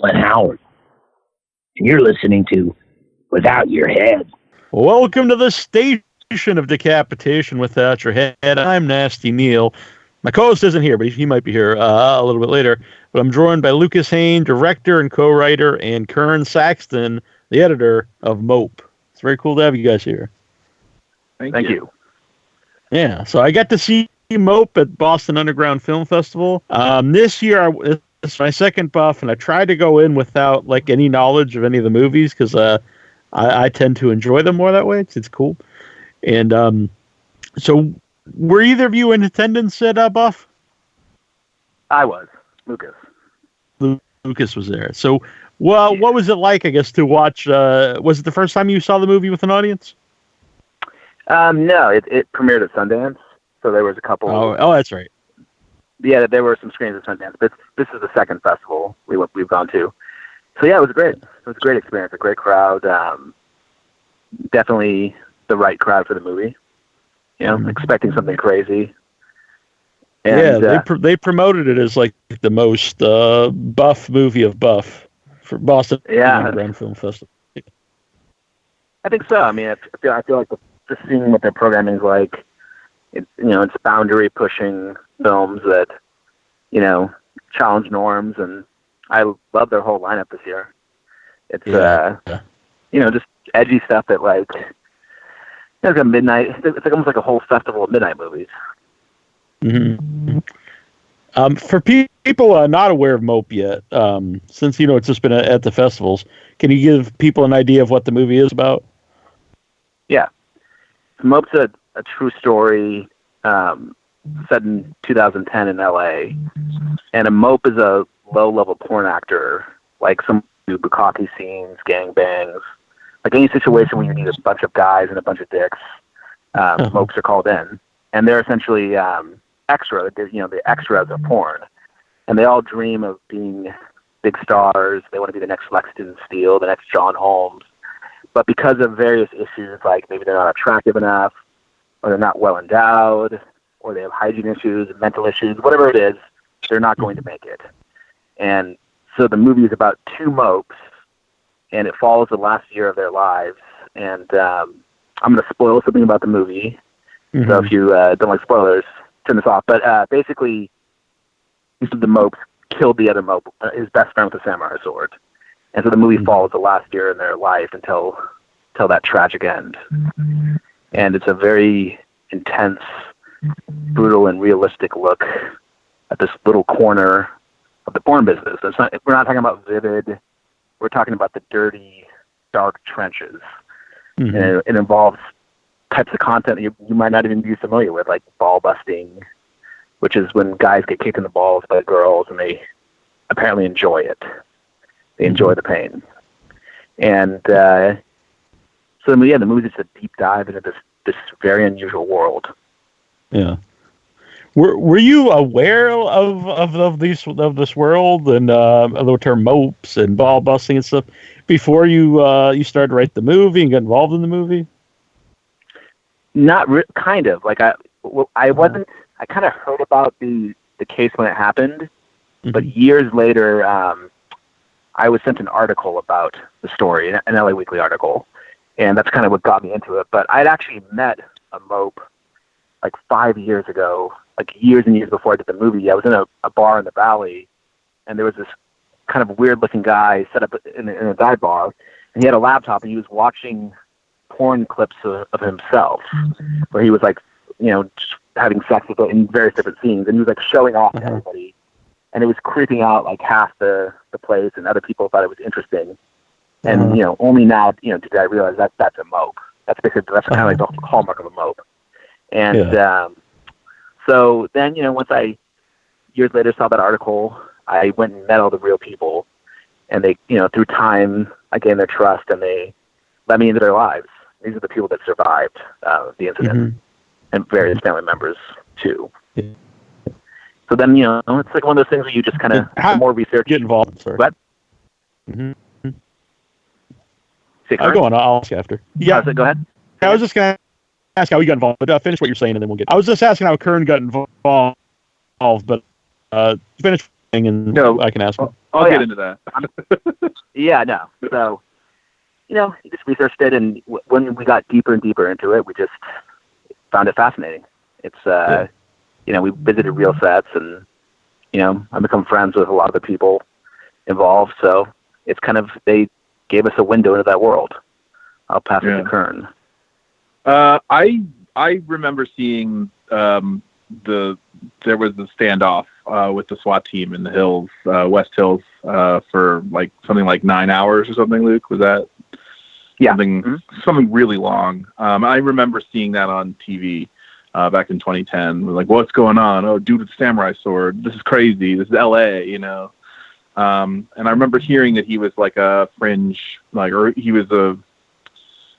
Glenn Howard, and you're listening to Without Your Head. Welcome to the station of decapitation without your head. I'm Nasty Neil. My co-host isn't here, but he might be here a little bit later. But I'm joined by Lucas Heyne, director and co-writer, and Kern Saxton, the editor of Mope. It's very cool to have you guys here. Thank you. Yeah, so I got to see Mope at Boston Underground Film Festival. This year, it's my second buff, and I tried to go in without like any knowledge of any of the movies because I tend to enjoy them more that way. It's cool. And so were either of you in attendance at Buff? I was. Lucas. Lucas was there. So what was it like, I guess, to watch? Was it the first time you saw the movie with an audience? No, it premiered at Sundance, so there was a couple. Oh, that's right. Yeah, there were some screens at Sundance, but this is the second festival we've gone to. So yeah, it was great. It was a great experience, a great crowd. Definitely the right crowd for the movie. You know, expecting something crazy. And, they promoted it as like the most buff movie of buff for Boston Underground Film Festival. I think so. I mean, I feel like just seeing what their programming is like, it's boundary pushing films that, challenge norms, and I love their whole lineup this year. It's just edgy stuff that it's a midnight. It's like almost like a whole festival of midnight movies. Mm-hmm. For people not aware of Mope yet, since it's just been at the festivals, can you give people an idea of what the movie is about? Yeah, so Mope's a true story set in 2010 in LA, and a Mope is a low-level porn actor, like some do bukkake scenes, gangbangs, like any situation where you need a bunch of guys and a bunch of dicks. Mopes are called in, and they're essentially extra. The extras of porn, and they all dream of being big stars. They want to be the next Lexington Steele, the next John Holmes, but because of various issues, like maybe they're not attractive enough, or they're not well endowed, or they have hygiene issues, mental issues, whatever it is, they're not going to make it. And so the movie is about two Mopes, and it follows the last year of their lives. And I'm going to spoil something about the movie. Mm-hmm. So if you don't like spoilers, turn this off. But basically, the Mopes killed the other Mope, his best friend with a samurai sword. And so the movie follows the last year in their life until that tragic end. Mm-hmm. And it's a very intense, brutal, and realistic look at this little corner of the porn business. We're not talking about vivid. We're talking about the dirty, dark trenches. Mm-hmm. And it involves types of content that you might not even be familiar with, like ballbusting, which is when guys get kicked in the balls by girls, and they apparently enjoy it. They enjoy the pain. And so the movie is a deep dive into this very unusual world. Yeah. Were you aware of this world and of the term mopes and ball busting and stuff before you started to write the movie and got involved in the movie? Not kind of. Like I wasn't. I kind of heard about the case when it happened, but years later, I was sent an article about the story, an LA Weekly article, and that's kind of what got me into it. But I'd actually met a mope like 5 years ago, like years and years before I did the movie. I was in a bar in the Valley, and there was this kind of weird-looking guy set up in a dive bar, and he had a laptop, and he was watching porn clips of himself, where he was like, just having sex with it in various different scenes, and he was like showing off to everybody, and it was creeping out like half the place, and other people thought it was interesting. And only now did I realize that's a mope. That's kind of like the hallmark of a mope. And so then once I years later saw that article, I went and met all the real people, and they through time I gained their trust, and they let me into their lives. These are the people that survived the incident, and various family members too. Yeah. So then it's like one of those things where you just kind of the more research get involved. Sorry. What? I'll go on. I'll ask after. Yeah, go ahead. I was just gonna ask how you got involved, but finish what you're saying, and then we'll get. I was just asking how Kern got involved, but finish and No, I can ask him. I'll get into that. Yeah, no. So, you just researched it, and when we got deeper and deeper into it, we just found it fascinating. It's, we visited real sets, and, I've become friends with a lot of the people involved, so it's kind of, they gave us a window into that world. I'll pass it to Kern. I remember seeing there was a standoff with the SWAT team in the hills, West Hills, for like something like 9 hours or something. Luke, was that something really long? I remember seeing that on TV back in 2010. We're like, what's going on? Oh, dude with a samurai sword. This is crazy. This is L.A. And I remember hearing that he was like a fringe, or he was a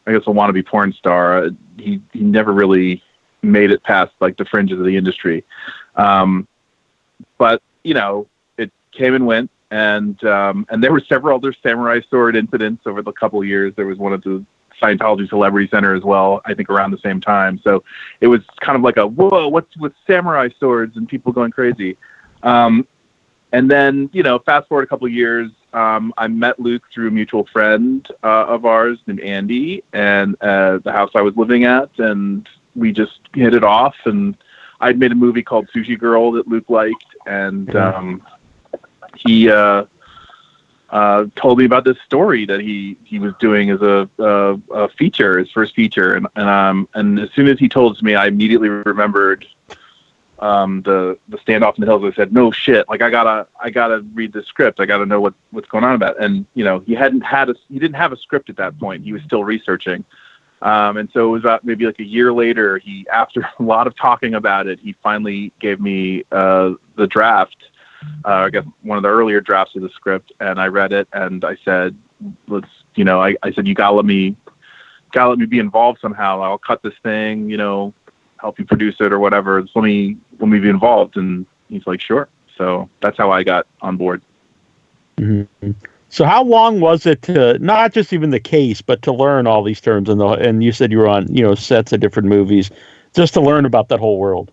wannabe porn star. He never really made it past like the fringes of the industry. But it came and went, and there were several other samurai sword incidents over the couple of years. There was one at the Scientology Celebrity Center as well, I think around the same time. So it was kind of like whoa, what's with samurai swords and people going crazy. And then, fast forward a couple of years, I met Luke through a mutual friend of ours named Andy, and the house I was living at, and we just hit it off. And I'd made a movie called Sushi Girl that Luke liked, and he told me about this story that he was doing as a feature, his first feature. And as soon as he told it to me, I immediately remembered the standoff in the hills. I said, no shit, like I gotta read the script. I gotta know what's going on about it. And he didn't have a script at that point. He was still researching. And so it was about maybe like a year later, after a lot of talking about it, he finally gave me the draft, I guess one of the earlier drafts of the script, and I read it, and I said, I said, you gotta let me be involved somehow. I'll cut this thing, help you produce it or whatever. Just let me be involved. And he's like, sure. So that's how I got on board. Mm-hmm. So how long was it to, not just even the case, but to learn all these terms? And you said you were on, sets of different movies, just to learn about that whole world.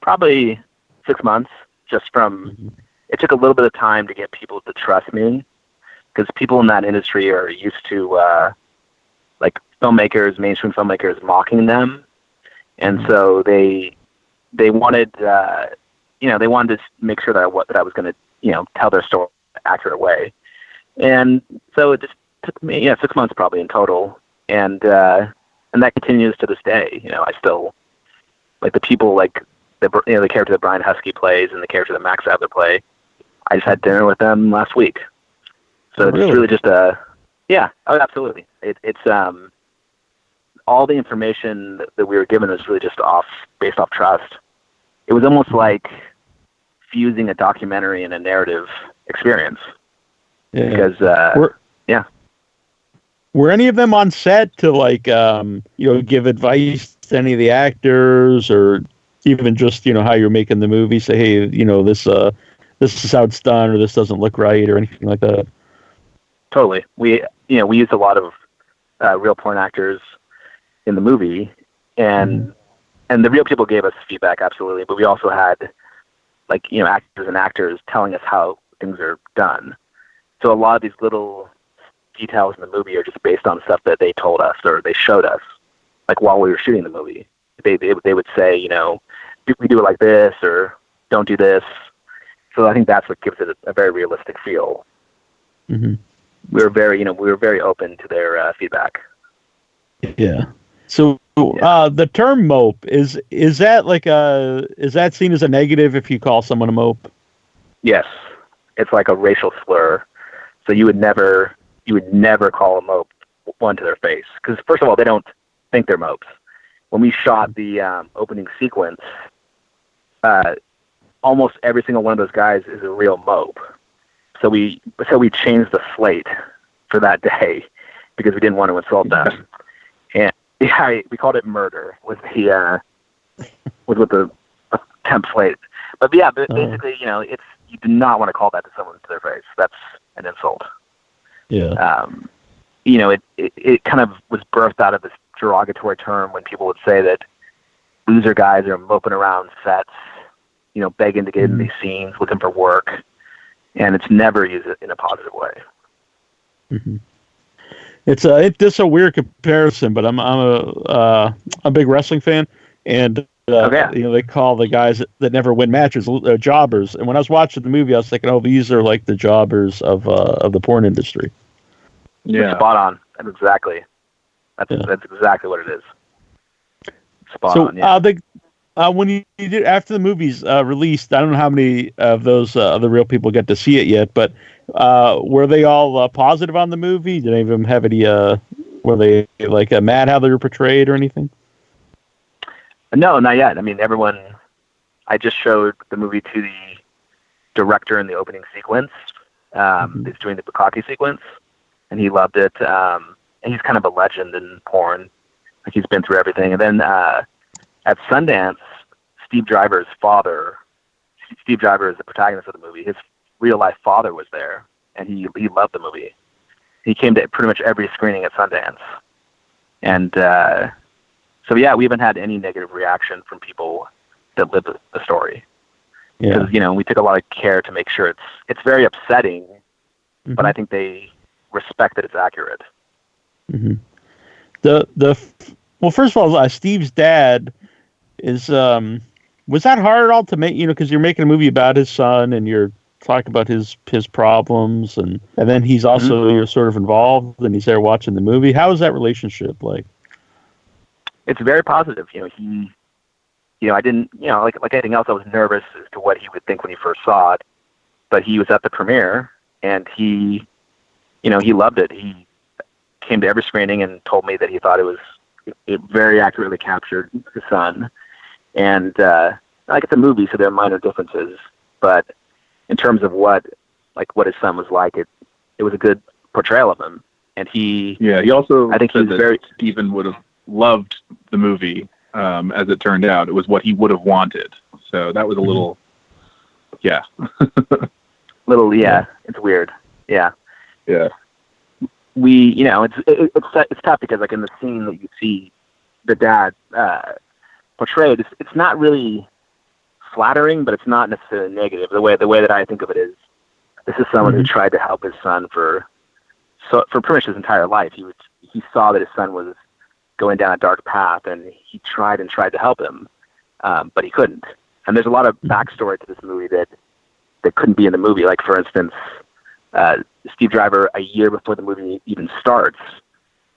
Probably 6 months, just from, it took a little bit of time to get people to trust me, because people in that industry are used to, filmmakers, mainstream filmmakers mocking them. And so they wanted, they wanted to make sure that I was going to, tell their story in an accurate way. And so it just took me, 6 months probably in total. And that continues to this day. I still, the people, the character that Brian Husky plays and the character that Max Adler play, I just had dinner with them last week. So it's really just absolutely. It's all the information that we were given was really just based off trust. It was almost like fusing a documentary and a narrative experience. Yeah. Because, were any of them on set to give advice to any of the actors, or even just, how you're making the movie? Say, hey, this is how it's done, or this doesn't look right, or anything like that. Totally. We used a lot of real porn actors in the movie, and the real people gave us feedback, absolutely. But we also had actors and actors telling us how things are done. So a lot of these little details in the movie are just based on stuff that they told us or they showed us, while we were shooting the movie. They would say, we do it like this, or don't do this. So I think that's what gives it a very realistic feel. Mm-hmm. We were very open to their feedback. Yeah. So the term mope is that is that seen as a negative if you call someone a mope? Yes, it's like a racial slur. So you would never call a mope one to their face, because first of all, they don't think they're mopes. When we shot the opening sequence, almost every single one of those guys is a real mope. So we changed the slate for that day because we didn't want to insult them. And we called it murder with the temp slate. But basically, it's, you do not want to call that to someone to their face. That's an insult. Yeah. It kind of was birthed out of this derogatory term when people would say that loser guys are moping around sets, begging to get in these scenes, looking for work, and it's never used in a positive way. Mm-hmm. It's a weird comparison, but I'm a big wrestling fan, and they call the guys that never win matches jobbers. And when I was watching the movie, I was thinking, oh, these are like the jobbers of the porn industry. Yeah, spot on. That's exactly what it is. Spot on. Yeah. When you did after the movie's released, I don't know how many of those other real people get to see it yet, but were they all positive on the movie? Did any of them have any? Were they like mad how they were portrayed or anything? No, not yet. I mean, everyone. I just showed the movie to the director in the opening sequence. He's doing the bukkake sequence, and he loved it. And he's kind of a legend in porn. Like, he's been through everything. And then at Sundance, Steve Driver's father. Steve Driver is the protagonist of the movie. His real life father was there, and he loved the movie. He came to pretty much every screening at Sundance, and so yeah, we haven't had any negative reaction from people that live the story. Because we took a lot of care to make sure it's very upsetting, but I think they respect that it's accurate. Mm-hmm. Well, first of all, Steve's dad is was that hard at all to make? Because you're making a movie about his son, and you're talking about his problems, and then he's also you're sort of involved, and he's there watching the movie. How is that relationship like? It's very positive. I didn't, like anything else, I was nervous as to what he would think when he first saw it, but he was at the premiere, and he loved it. He came to every screening and told me that he thought it very accurately captured his son. And like, it's a movie, so there are minor differences, but in terms of what his son was like, it was a good portrayal of him. And he also, I think said that Stephen would have loved the movie. As it turned out, it was what he would have wanted. So that was a little, it's weird. Yeah. Yeah. It's tough because, like, in the scene that you see the dad portrayed, it's not really flattering, but it's not necessarily negative. The way that I think of it is, this is someone who tried to help his son for pretty much his entire life. He saw that his son was going down a dark path, and he tried to help him, but he couldn't. And there's a lot of backstory to this movie that couldn't be in the movie. Like, for instance, Steve Driver, a year before the movie even starts,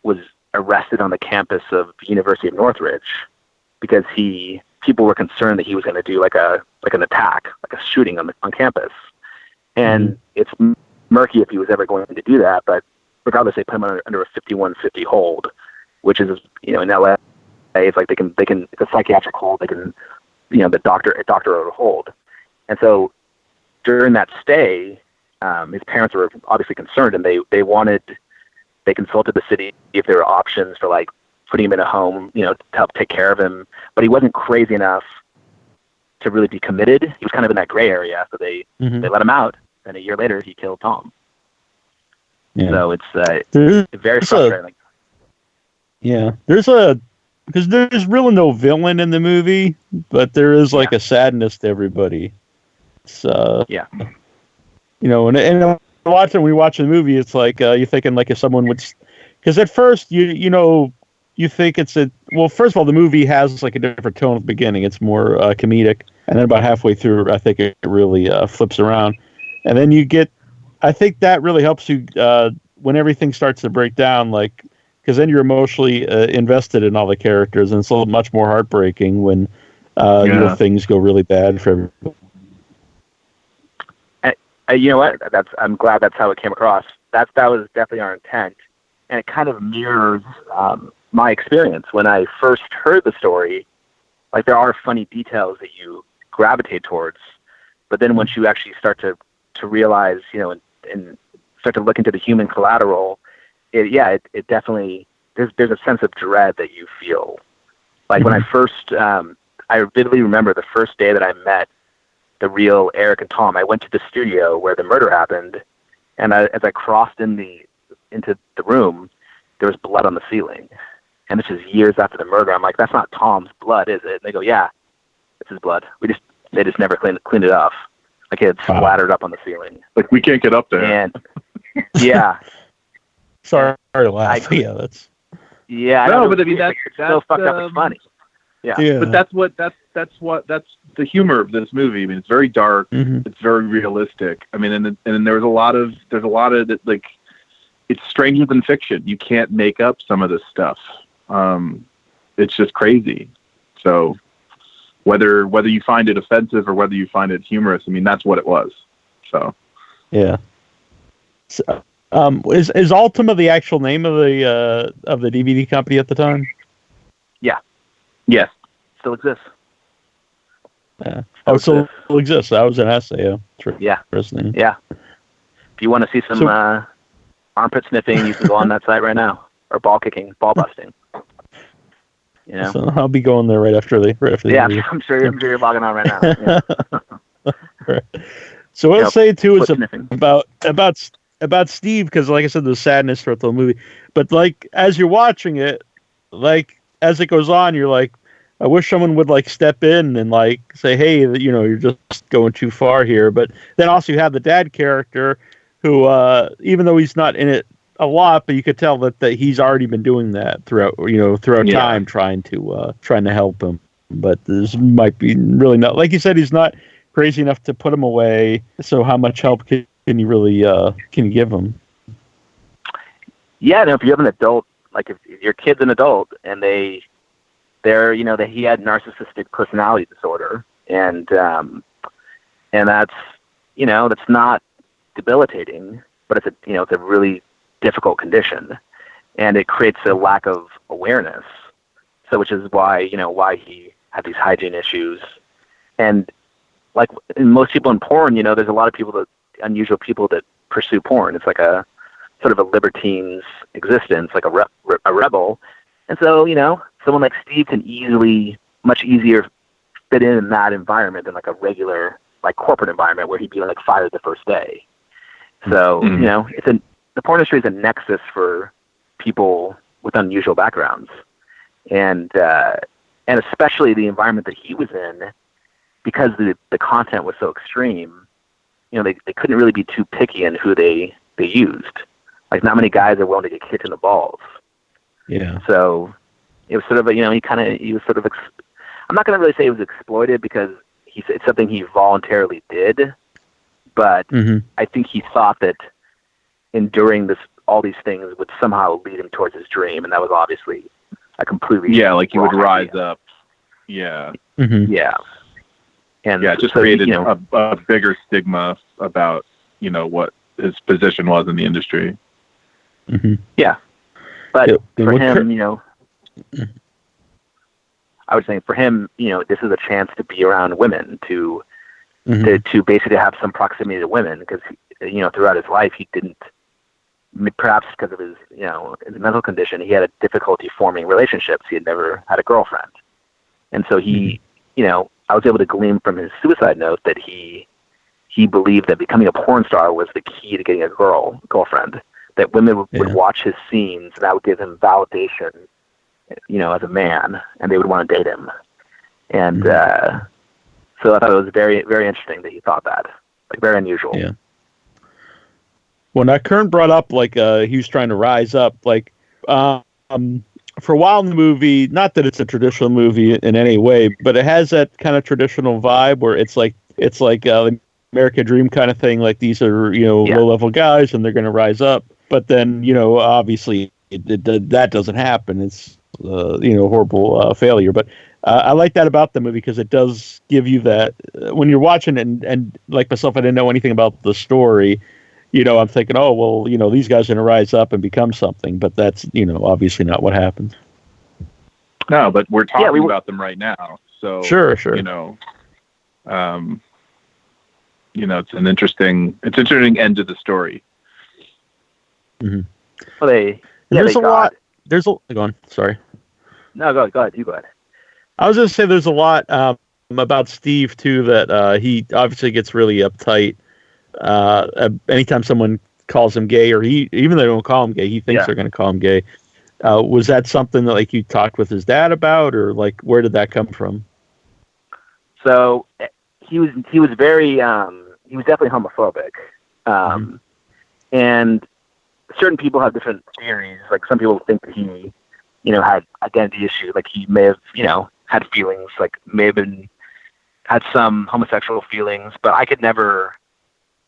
was arrested on the campus of the University of Northridge because people were concerned that he was going to do like an attack, like a shooting on campus. And it's murky if he was ever going to do that, but regardless, they put him under a 5150 hold, which is, in LA, it's like they can, it's a psychiatric hold. They can, the doctor wrote a hold. And so during that stay, his parents were obviously concerned, and they consulted the city if there were options for, like, putting him in a home, to help take care of him. But he wasn't crazy enough to really be committed. He was kind of in that gray area. So they let him out. And a year later, he killed Tom. Yeah. So it's very frustrating. Because there's really no villain in the movie, but there is a sadness to everybody. It's, and when we watch the movie, it's like you're thinking like if someone would, because at first you think it's first of all, the movie has like a different tone at the beginning. It's more comedic, and then about halfway through, I think it really flips around, and then I think that really helps you when everything starts to break down, like. Because then you're emotionally invested in all the characters, and it's a much more heartbreaking when things go really bad for everybody. You know what? I'm glad that's how it came across. That was definitely our intent, and it kind of mirrors my experience when I first heard the story. Like, there are funny details that you gravitate towards, but then once you actually start to realize, and start to look into the human collateral. It definitely, there's a sense of dread that you feel. Like, when I first, I vividly remember the first day that I met the real Eric and Tom. I went to the studio where the murder happened, and as I crossed into the room, there was blood on the ceiling. And this is years after the murder. I'm like, that's not Tom's blood, is it? And they go, yeah, it's his blood. We just they just never cleaned it off. Like it had splattered up on the ceiling. Like we can't get up there. And yeah. Sorry to laugh. Yeah, that's. Yeah. No, but I mean that's so fucked up. It's funny. Yeah. But that's the humor of this movie. I mean, it's very dark. Mm-hmm. It's very realistic. I mean, and there's a lot of that, like, it's stranger than fiction. You can't make up some of this stuff. It's just crazy. So whether you find it offensive or whether you find it humorous, I mean, that's what it was. So yeah. So, is Ultima the actual name of the DVD company at the time? Yeah. Yes. Still exists. Still exists. That was an essay. Yeah. Interesting. Yeah. If you want to see some armpit sniffing, you can go on that site right now, or ball busting. You know? So I'll be going there right after the interview. I'm sure you're logging on right now. Yeah. Right. So what I'll say too is about Steve, because like I said, there's sadness throughout the movie. But like as you're watching it, like as it goes on, you're like, I wish someone would like step in and like say, hey, you're just going too far here. But then also you have the dad character who, even though he's not in it a lot, but you could tell that he's already been doing that throughout time, trying to help him. But this might be really not, like you said, he's not crazy enough to put him away. So how much help can you really can you give him? Yeah, no, if you have an adult, like if your kid's an adult and he had narcissistic personality disorder, and that's that's not debilitating, but it's a really difficult condition, and it creates a lack of awareness. So, which is why he had these hygiene issues, and like most people in porn, there's a lot of unusual people that pursue porn. It's like a sort of a libertine's existence, like a rebel. And so, someone like Steve can much easier fit in that environment than like a regular, like corporate environment where he'd be like fired the first day. So, the porn industry is a nexus for people with unusual backgrounds. And especially the environment that he was in, because the content was so extreme, they couldn't really be too picky in who they used. Like, not many guys are willing to get kicked in the balls. Yeah. So it was sort of he was sort of, I'm not going to really say he was exploited, because it's something he voluntarily did, but I think he thought that enduring all these things would somehow lead him towards his dream, and that was obviously a completely like he would rise up. Yeah. Mm-hmm. Yeah. And it just created a bigger stigma about what his position was in the industry. Mm-hmm. Yeah, but for him, I would say for him, this is a chance to be around women, to basically have some proximity to women, because throughout his life he didn't, perhaps because of his his mental condition, he had a difficulty forming relationships. He had never had a girlfriend, and so he, I was able to glean from his suicide note that he believed that becoming a porn star was the key to getting a girlfriend. That women would watch his scenes, and that would give him validation, as a man, and they would want to date him. And so I thought it was very, very interesting that he thought that, like, very unusual. Yeah. Well, now Kern brought up he was trying to rise up, for a while in the movie. Not that it's a traditional movie in any way, but it has that kind of traditional vibe where it's like the American Dream kind of thing. Like, these are low level guys, and they're going to rise up. But then obviously that doesn't happen. It's horrible failure. But I like that about the movie, because it does give you that when you're watching it, and like myself, I didn't know anything about the story. I'm thinking, oh, well, these guys are going to rise up and become something, but that's, obviously not what happens. No, but we're talking about them right now. So sure. It's an interesting end to the story. Mm-hmm. Well, go on. Sorry. No, go ahead. You go ahead. I was going to say there's a lot about Steve too, that he obviously gets really uptight. Anytime someone calls him gay, or even though they don't call him gay, he thinks they're going to call him gay. Was that something that you talked with his dad about, or where did that come from? So he was very he was definitely homophobic. And certain people have different theories. Like some people think that he, had identity issues. Like he may have, had feelings, like may have had some homosexual feelings, but I could never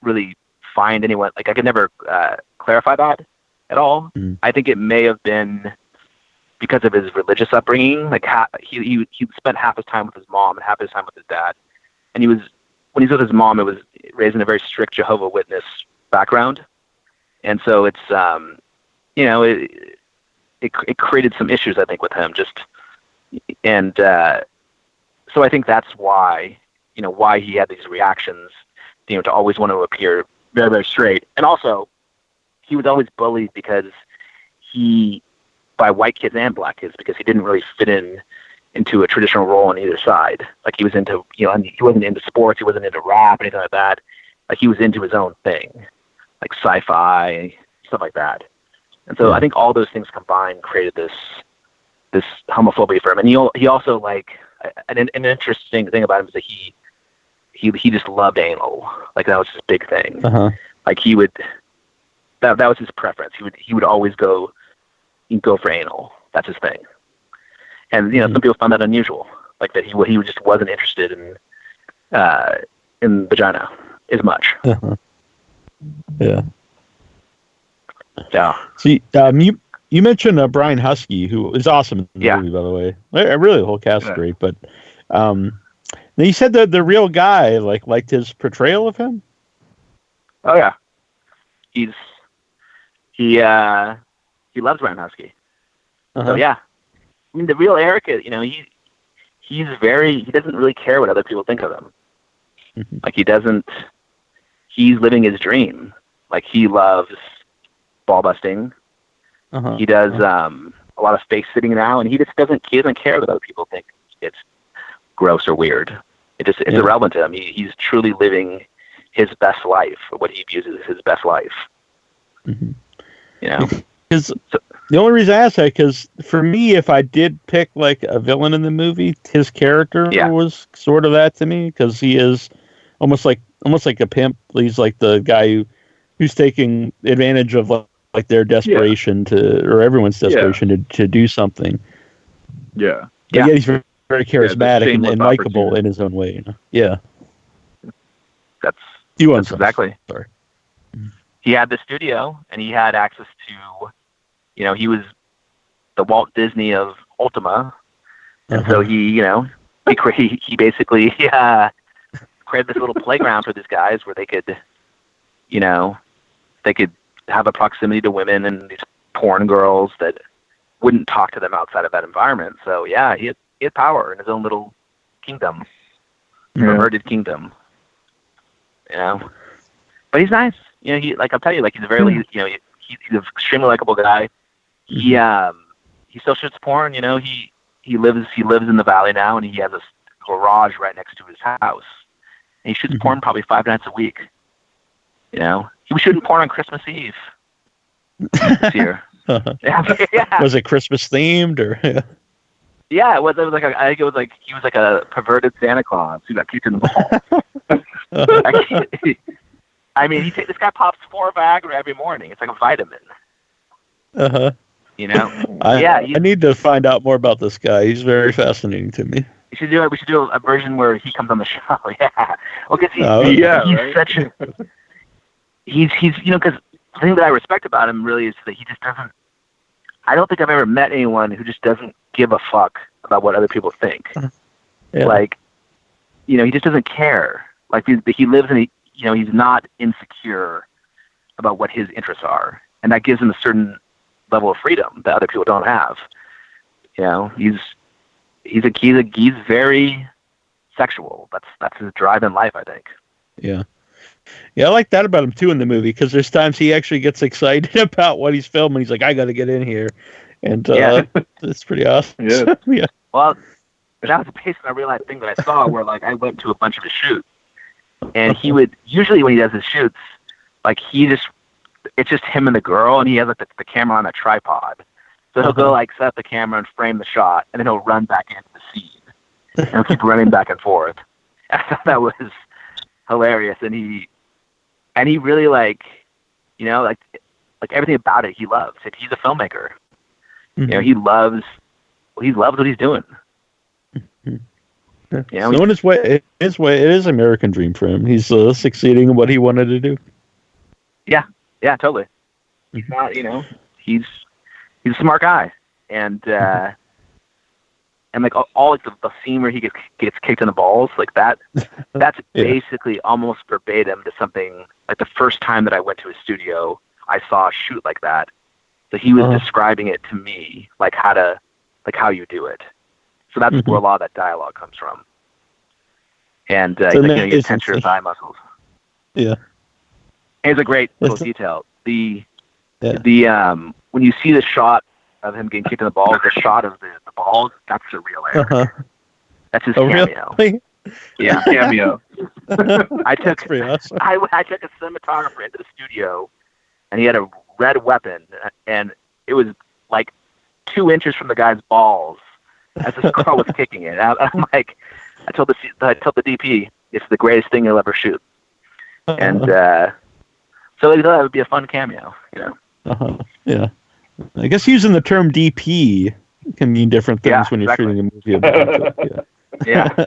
really find anyone, like I could never clarify that at all. I think it may have been because of his religious upbringing. Like he spent half his time with his mom and half his time with his dad. And when he's with his mom, it was raised in a very strict Jehovah's Witness background. And so it's, it created some issues, I think, with him so I think that's why he had these reactions, to always want to appear very, very straight. And also he was always bullied by white kids and black kids, because he didn't really fit into a traditional role on either side. Like he was into, he wasn't into sports. He wasn't into rap, anything like that. Like he was into his own thing, like sci-fi, stuff like that. And so I think all those things combined created this homophobia for him. And he also, like, an interesting thing about him is that he just loved anal. Like that was his big thing. Like he would, that was his preference. He would always go for anal. That's his thing. And some people found that unusual, like that he just wasn't interested in vagina as much. Yeah. Yeah. See, you mentioned Brian Husky, who is awesome in the movie, by the way. Really, the whole cast is great. But you said that the real guy liked his portrayal of him. Oh yeah, he loves Brian Husky. So yeah, I mean the real Eric is, he doesn't really care what other people think of him. Like he's living his dream. Like he loves ballbusting. He does a lot of face sitting now, and he doesn't care what other people think it's gross or weird. It's irrelevant to him. He's truly living his best life, or what he views as his best life. Because the only reason I asked that, because for me, if I did pick like a villain in the movie, his character was sort of that to me, because he is almost like a pimp. He's like the guy who's taking advantage of like their desperation or everyone's desperation to do something. Yeah. But yet he's very, very charismatic and likable in his own way. Yeah. That's exactly. Sorry. He had the studio, and he had access to, he was the Walt Disney of Ultima, and so he basically created this little playground for these guys where they could have a proximity to women and these porn girls that wouldn't talk to them outside of that environment. So yeah, he had power in his own little kingdom, perverted kingdom. But he's nice. I'll tell you, like he's a very, he's an extremely likable guy. He still shoots porn. He lives in the valley now, and he has a garage right next to his house. And he shoots porn probably 5 nights a week. He was shooting porn on Christmas Eve this year. Was it Christmas themed or? Yeah, it was. I think it was like he was like a perverted Santa Claus who got kicked in the ball. I mean, this guy pops 4 Viagra every morning. It's like a vitamin. I need to find out more about this guy. He's very fascinating to me. We should do a version where he comes on the show. Yeah, well, because he's such a he's because the thing that I respect about him really is that he just doesn't. I don't think I've ever met anyone who just doesn't give a fuck about what other people think. Like, he just doesn't care. Like he lives in he's not insecure about what his interests are, and that gives him a certain level of freedom that other people don't have. He's very sexual. That's his drive in life, I think. Yeah, I like that about him too in the movie, because there's times he actually gets excited about what he's filming. He's like, I got to get in here, and it's pretty awesome. Yeah. Well, that was based on a real life thing that I saw, where like I went to a bunch of his shoots, and he would usually, when he does his shoots, like it's just him and the girl, and he has like the camera on a tripod. So he'll go like set up the camera and frame the shot, and then he'll run back into the scene, and he'll keep running back and forth. I thought that was hilarious, and he really like everything about it he loves. Like, he's a filmmaker. Mm-hmm. He loves what he's doing. Mm-hmm. So in his way, it is an American dream for him. He's succeeding in what he wanted to do. Yeah, totally. He's not, he's a smart guy, and like all like the scene where he gets kicked in the balls, like that. That's basically almost verbatim to something like the first time that I went to a studio, I saw a shoot like that. So he was describing it to me, like how you do it. So that's where a lot of that dialogue comes from. And so you get tension of thigh muscles. Yeah. And it's a great little detail. The when you see the shot of him getting kicked in the balls, the shot of the balls, that's a real Eric. That's his cameo. Really? Yeah, cameo. I took awesome. I took a cinematographer into the studio, and he had a red weapon, and it was like 2 inches from the guy's balls as this girl was kicking it. I'm like, I told the DP, it's the greatest thing you'll ever shoot. And so they thought that would be a fun cameo, Yeah. I guess using the term DP can mean different things when you're shooting a movie about it. Yeah.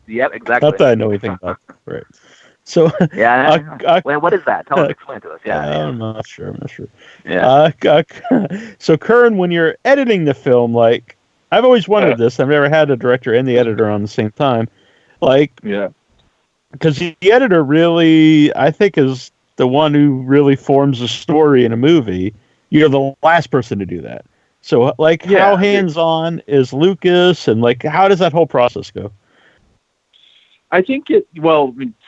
Yep, exactly. Not that I know anything about that. Right. So well, what is that? Tell us, explain to us. I'm not sure. Yeah. So Kern, when you're editing the film, like, I've always wondered this. I've never had a director and the editor on the same time. Like, because the editor really, I think, is the one who really forms a story in a movie. You're the last person to do that. So, like, how hands-on is Lucas, and like, how does that whole process go? I think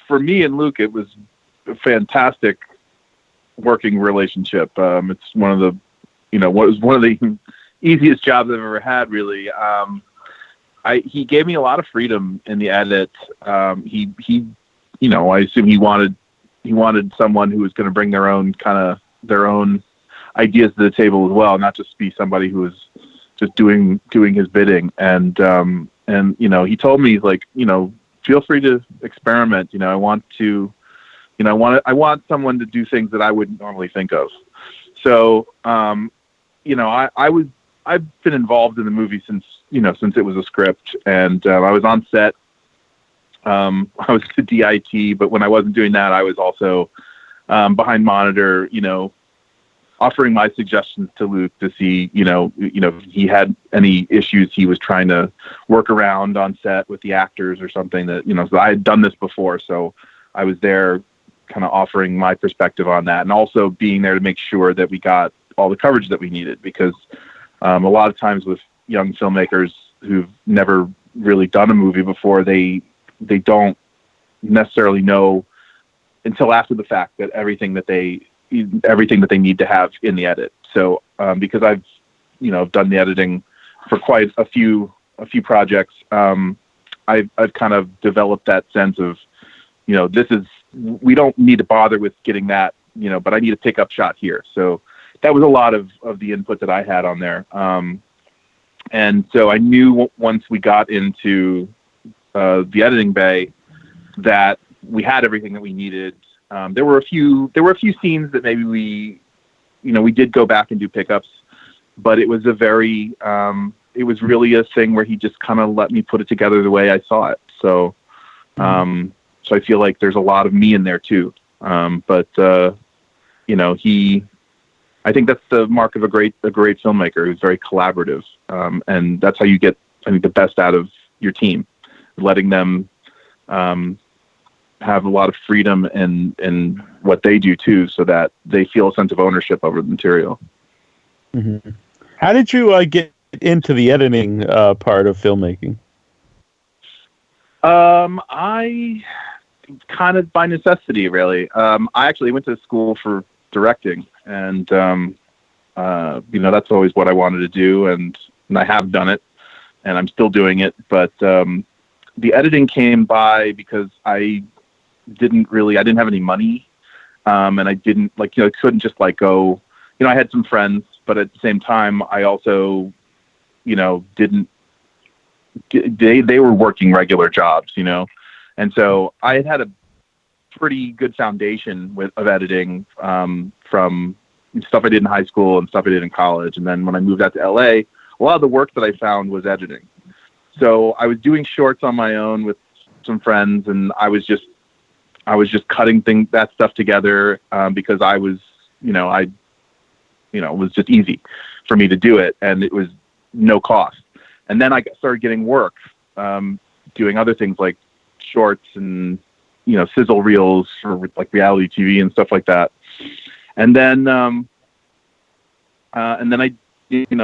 for me and Luke, it was a fantastic working relationship. It's one of the, one of the easiest jobs I've ever had, really. He gave me a lot of freedom in the edit. He I assume he wanted someone who was going to bring their own ideas to the table as well, not just be somebody who was just doing his bidding. And he told me, like, feel free to experiment. I want someone to do things that I wouldn't normally think of. So, I've been involved in the movie since it was a script, and I was on set. I was the DIT, but when I wasn't doing that, I was also behind monitor, offering my suggestions to Luke to see, if he had any issues he was trying to work around on set with the actors or something that, so I had done this before. So I was there kind of offering my perspective on that, and also being there to make sure that we got all the coverage that we needed, because a lot of times with young filmmakers who've never really done a movie before, they don't necessarily know until after the fact that everything that they need to have in the edit. So because I've done the editing for quite a few projects, I've kind of developed that sense of we don't need to bother with getting that, but I need a pickup shot here. So that was a lot of the input that I had on there. And so I knew once we got into the editing bay that we had everything that we needed. There were a few scenes that maybe we did go back and do pickups, but it was it was really a thing where he just kind of let me put it together the way I saw it. So, so I feel like there's a lot of me in there too. But I think that's the mark of a great filmmaker who's very collaborative. And that's how you get, I think, the best out of your team, letting them, have a lot of freedom in what they do too, so that they feel a sense of ownership over the material. Mm-hmm. How did you get into the editing part of filmmaking? I kind of by necessity, really. I actually went to school for directing, and that's always what I wanted to do, and I have done it, and I'm still doing it. But the editing came by because I didn't have any money, and I didn't couldn't just go. I had some friends, but at the same time, I also, didn't. They were working regular jobs, And so I had a pretty good foundation of editing from stuff I did in high school and stuff I did in college. And then when I moved out to LA, a lot of the work that I found was editing. So I was doing shorts on my own with some friends, and I was just cutting that stuff together because I was, it was just easy for me to do it, and it was no cost. And then I started getting work doing other things like shorts and sizzle reels for like reality TV and stuff like that. And then I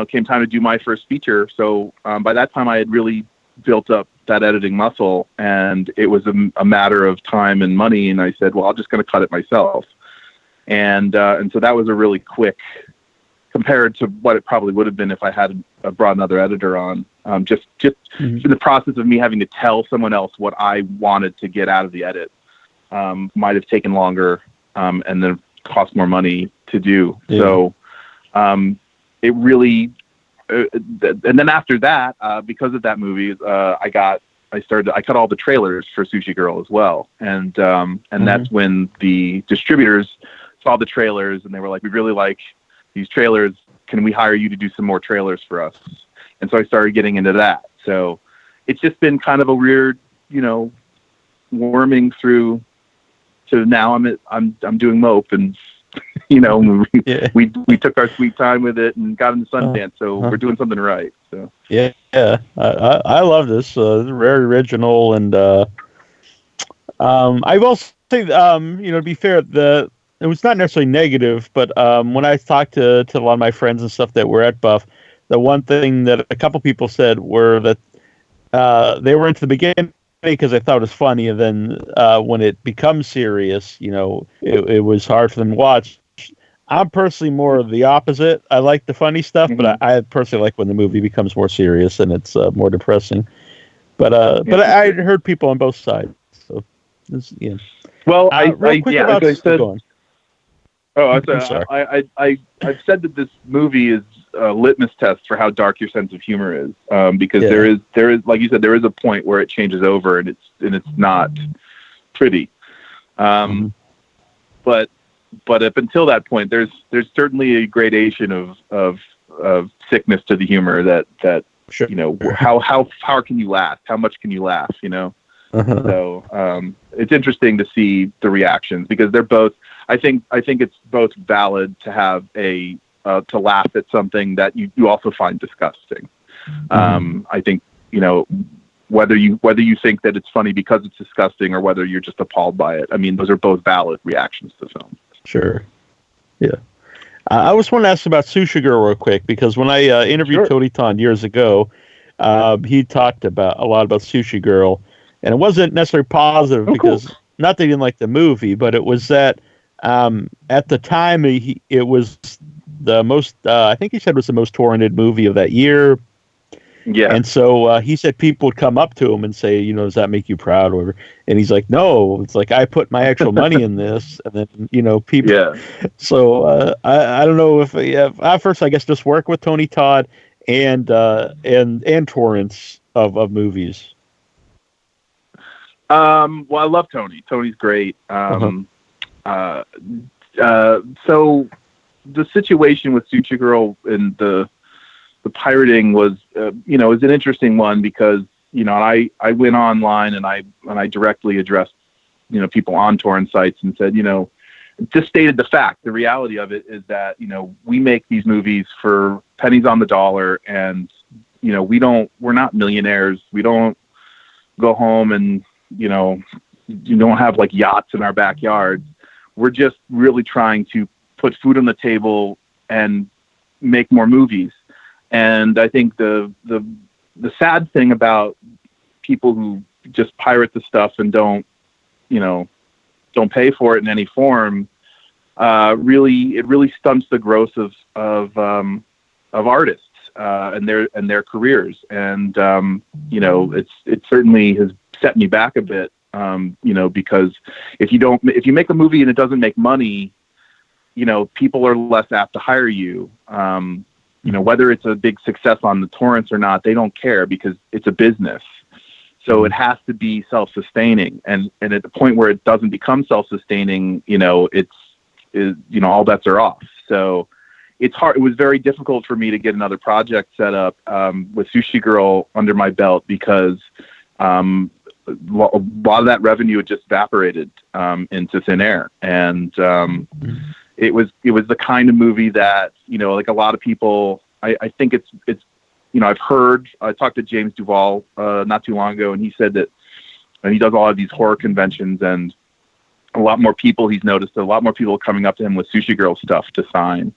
came time to do my first feature. So by that time I had really built up that editing muscle, and it was a matter of time and money. And I said, well, I'm just going to cut it myself. And so that was a really quick, compared to what it probably would have been if I had brought another editor on. Just in the process of me having to tell someone else what I wanted to get out of the edit might have taken longer and then cost more money to do. Yeah. So it really, and then after that, because of that movie, I cut all the trailers for Sushi Girl as well. And that's when the distributors saw the trailers and they were like, we really like these trailers. Can we hire you to do some more trailers for us? And so I started getting into that. So it's just been kind of a weird, worming through to now I'm doing Mope, and we took our sweet time with it and got into Sundance. So we're doing something right. So I love this. Very original, and I will say, to be fair, it was not necessarily negative, but when I talked to a lot of my friends and stuff that were at Buff, the one thing that a couple people said were that they were into the beginning because they thought it was funny, and then when it becomes serious, it was hard for them to watch. I'm personally more of the opposite. I like the funny stuff, but I personally like when the movie becomes more serious and it's more depressing. But I heard people on both sides. So, Well, I've said that this movie is a litmus test for how dark your sense of humor is, because there is, like you said, there is a point where it changes over and it's not pretty. But up until that point, there's certainly a gradation of sickness to the humor that sure. How far can you laugh? How much can you laugh? So it's interesting to see the reactions, because they're both. I think it's both valid to have to laugh at something that you also find disgusting. I think whether you think that it's funny because it's disgusting or whether you're just appalled by it. I mean, those are both valid reactions to film. Sure. Yeah. I just want to ask about Sushi Girl real quick, because when I interviewed Tony Todd years ago, he talked a lot about Sushi Girl, and it wasn't necessarily positive because not that he didn't like the movie, but it was that at the time it was the most, I think he said it was the most torrented movie of that year. Yeah. And so he said people would come up to him and say, does that make you proud or whatever? And he's like, no, it's like I put my actual money in this. And then, people. Yeah. So I don't know if at first I guess just work with Tony Todd and torrents of movies. Well, I love Tony. Tony's great. So the situation with Sushi Girl and the pirating was, was an interesting one because, I went online and I directly addressed, people on torrent sites and said, just stated the fact. The reality of it is that, we make these movies for pennies on the dollar, and, we're not millionaires. We don't go home and, you don't have like yachts in our backyard. We're just really trying to put food on the table and make more movies. And I think the sad thing about people who just pirate the stuff and don't pay for it in any form, really stunts the growth of artists and their careers. And it certainly has set me back a bit, because if you make a movie and it doesn't make money, people are less apt to hire you. Whether it's a big success on the torrents or not, they don't care because it's a business. So it has to be self-sustaining, and at the point where it doesn't become self-sustaining, all bets are off. So it's hard. It was very difficult for me to get another project set up with Sushi Girl under my belt because a lot of that revenue had just evaporated into thin air, and it was the kind of movie that like a lot of people. I think it's I talked to James Duval not too long ago, and he said that, and he does a lot of these horror conventions, and a lot more people, he's noticed a lot more people coming up to him with Sushi Girl stuff to sign.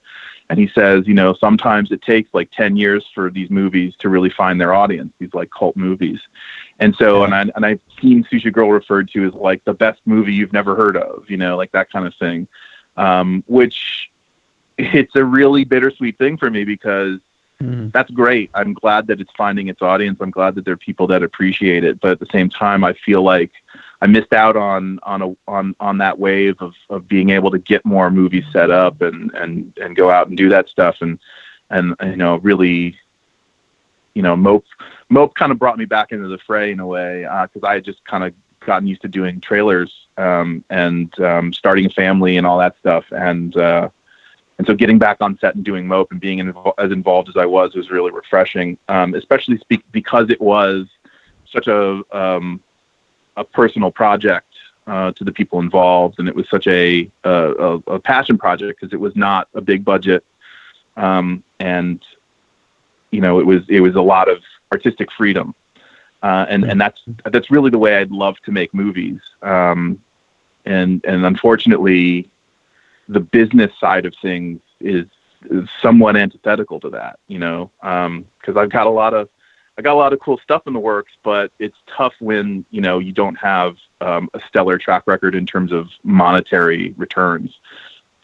And he says, sometimes it takes like 10 years for these movies to really find their audience, these like cult movies. And so, and I've seen Sushi Girl referred to as like the best movie you've never heard of, like that kind of thing, which it's a really bittersweet thing for me because that's great. I'm glad that it's finding its audience. I'm glad that there are people that appreciate it. But at the same time, I feel like I missed out on that wave of being able to get more movies set up and go out and do that stuff. And really, Mope kind of brought me back into the fray in a way, because I had just kind of gotten used to doing trailers and starting a family and all that stuff. And so getting back on set and doing Mope and being as involved as I was really refreshing, especially because it was such a personal project to the people involved, and it was such a passion project because it was not a big budget, and it was a lot of artistic freedom, and that's really the way I'd love to make movies, and unfortunately, the business side of things is somewhat antithetical to that, because I got a lot of cool stuff in the works, but it's tough when, you don't have a stellar track record in terms of monetary returns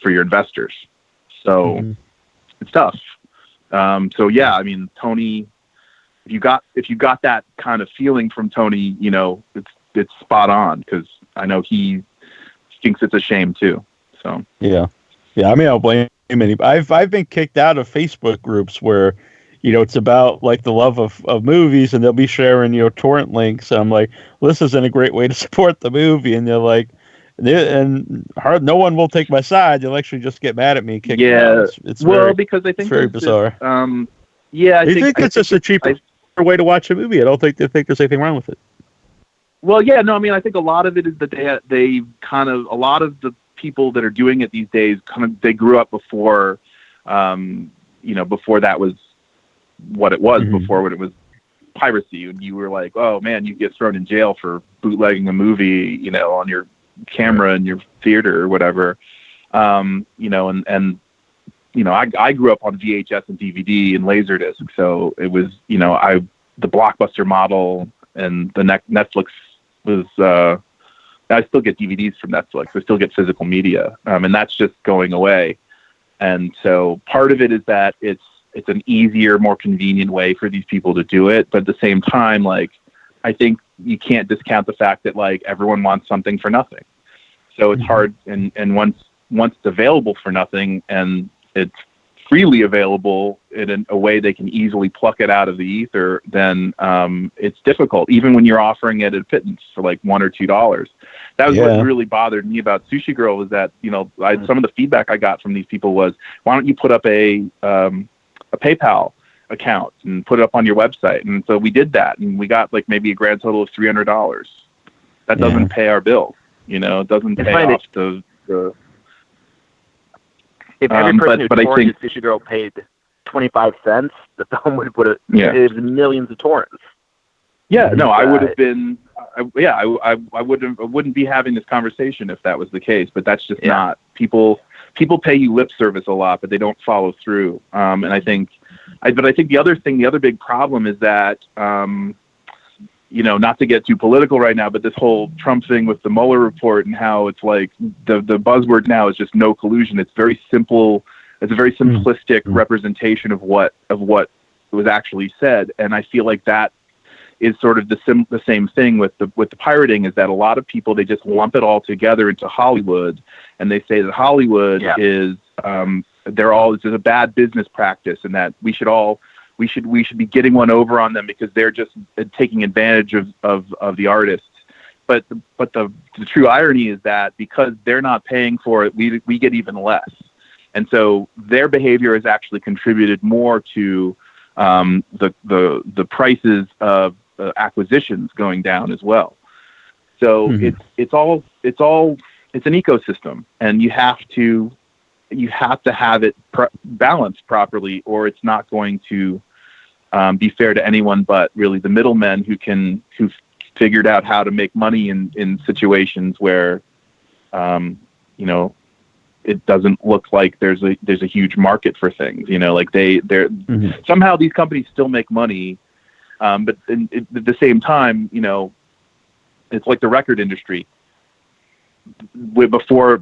for your investors. So it's tough. So yeah, I mean, Tony, if you got that kind of feeling from Tony, it's spot on, because I know he thinks it's a shame too. So yeah. I mean, I'll blame anybody. I've been kicked out of Facebook groups where, it's about like the love of movies, and they'll be sharing torrent links. And I'm like, well, this isn't a great way to support the movie. And they're like, no one will take my side. They'll actually just get mad at me. Kick me out. It's because I think it's very bizarre. I think it's just a cheaper way to watch a movie. I don't think they think there's anything wrong with it. Well, yeah, no, I mean, I think a lot of it is that they kind of, a lot of the people that are doing it these days, they grew up before, before that was what it was, before when it was piracy, and you were like, oh man, you get thrown in jail for bootlegging a movie, on your camera in your theater or whatever. I grew up on VHS and DVD and Laserdisc, so it was, the Blockbuster model, and the Netflix was, I still get DVDs from Netflix. I still get physical media, and that's just going away. And so part of it is that it's an easier, more convenient way for these people to do it. But at the same time, like, I think you can't discount the fact that like everyone wants something for nothing. So it's hard. And once it's available for nothing and it's freely available in a way they can easily pluck it out of the ether, then it's difficult, even when you're offering it at a pittance for like $1 or $2. That was what really bothered me about Sushi Girl, was that, some of the feedback I got from these people was, why don't you put up a PayPal account and put it up on your website? And so we did that, and we got like maybe a grand total of $300. That doesn't pay our bills, it doesn't pay off the if every person who torrented Sushi Girl paid 25 cents, the film would put it millions of torrents. Yeah, no, I would have been. I wouldn't be having this conversation if that was the case. But that's just not. People pay you lip service a lot, but they don't follow through. And I think the other big problem is that, not to get too political right now, but this whole Trump thing with the Mueller report and how it's like the buzzword now is just no collusion. It's very simple. It's a very simplistic representation of what was actually said, and I feel like that is sort of the same thing with the pirating, is that a lot of people, they just lump it all together into Hollywood, and they say that Hollywood is it's a bad business practice, and that we should all we should be getting one over on them because they're just taking advantage of the artists. But the true irony is that because they're not paying for it, we get even less. And so their behavior has actually contributed more to the prices of acquisitions going down as well. So it's an ecosystem, and you have to have it balanced properly, or it's not going to be fair to anyone but really the middlemen who figured out how to make money in situations where it doesn't look like there's a huge market for things. Like they're somehow these companies still make money, but at the same time, it's like the record industry. Before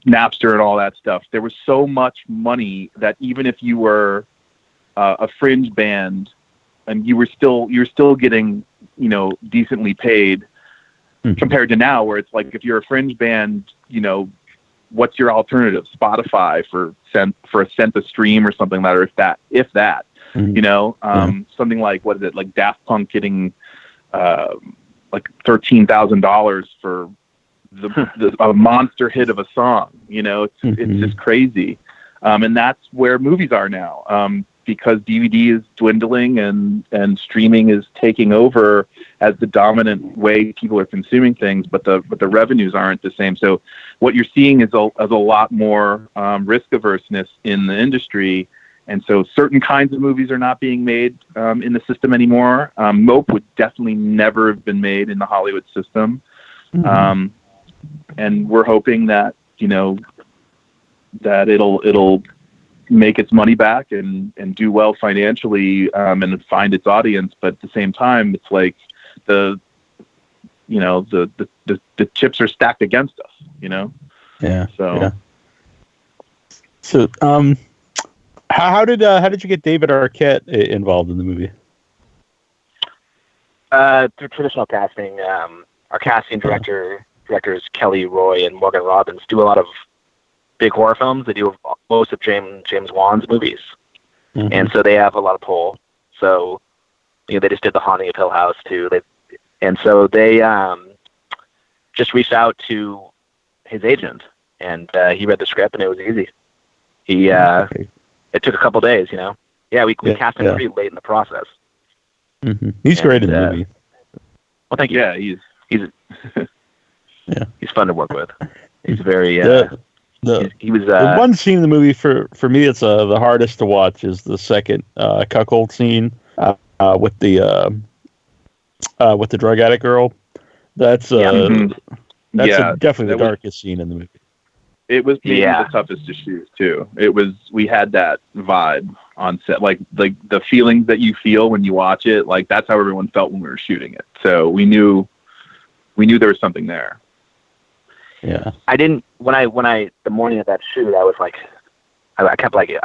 Napster and all that stuff, there was so much money that even if you were a fringe band and you're still getting decently paid, compared to now where it's like if you're a fringe band, what's your alternative? Spotify for a cent a stream or something like that, or if that. Something like, what is it, like Daft Punk getting like $13,000 for a monster hit of a song. It's just crazy. And that's where movies are now, because DVD is dwindling and streaming is taking over as the dominant way people are consuming things, but the revenues aren't the same. So what you're seeing is a lot more risk averseness in the industry. And so certain kinds of movies are not being made in the system anymore. Mope would definitely never have been made in the Hollywood system. And we're hoping that, that it'll make its money back and do well financially, and find its audience. But at the same time, it's like the chips are stacked against us, Yeah. So, yeah. So, how did you get David Arquette involved in the movie? Through traditional casting. Our casting directors Kelly Roy and Morgan Robbins do a lot of big horror films. They do most of James Wan's movies, and so they have a lot of pull. So, they just did The Haunting of Hill House too. They just reached out to his agent, and he read the script, and it was easy. It took a couple days, Yeah, we cast him pretty late in the process. He's great in the movie. Well, thank you. Yeah, he's fun to work with. He's very. He was the one scene in the movie for me it's the hardest to watch is the second cuckold scene with the drug addict girl. That's definitely the darkest scene in the movie. It was maybe the toughest to shoot too. We had that vibe on set, like the feelings that you feel when you watch it. Like that's how everyone felt when we were shooting it. So we knew there was something there. Yeah. I didn't the morning of that shoot, I was like, I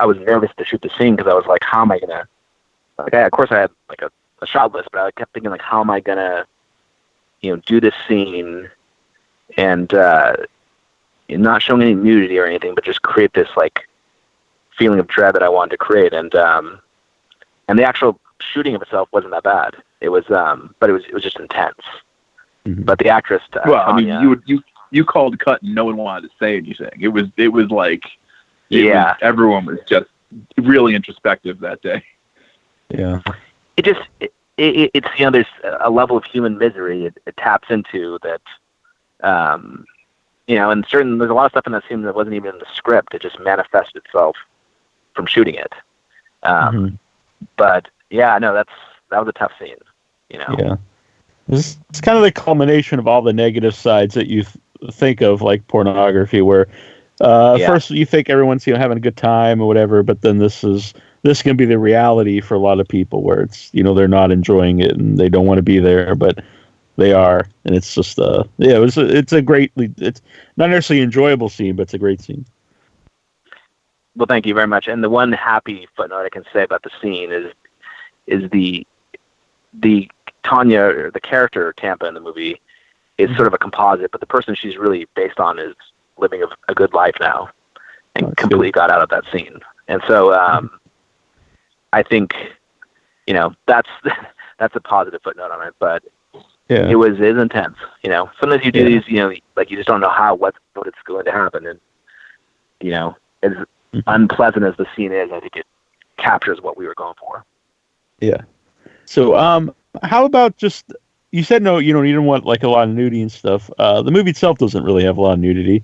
was nervous to shoot the scene because I was like, how am I gonna? Of course I had like a shot list, but I kept thinking like, how am I gonna, do this scene and not showing any nudity or anything, but just create this like feeling of dread that I wanted to create, and the actual shooting of itself wasn't that bad. It was, but it was just intense. But the actress, Tanya, you called cut and no one wanted to say anything. It was like, everyone was just really introspective that day. Yeah. It's there's a level of human misery it taps into that, and there's a lot of stuff in that scene that wasn't even in the script. It just manifested itself from shooting it. But that was a tough scene, Yeah. It's kind of the culmination of all the negative sides that you think of, like pornography, where first you think everyone's having a good time or whatever, but then this can be the reality for a lot of people, where it's they're not enjoying it and they don't want to be there, but they are, and it's just it's not necessarily enjoyable scene, but it's a great scene. Well, thank you very much. And the one happy footnote I can say about the scene is the Tanya, or the character Tampa in the movie, is sort of a composite, but the person she's really based on is living a good life now and completely got out of that scene. And so I think you know, that's that's a positive footnote on it. But Yeah. it was intense. You know, sometimes you do these, you know, like you just don't know what it's going to happen, and you know, as unpleasant as the scene is, I think it captures what we were going for. Yeah. So, how about just, you said no, you don't want like a lot of nudity and stuff. The movie itself doesn't really have a lot of nudity.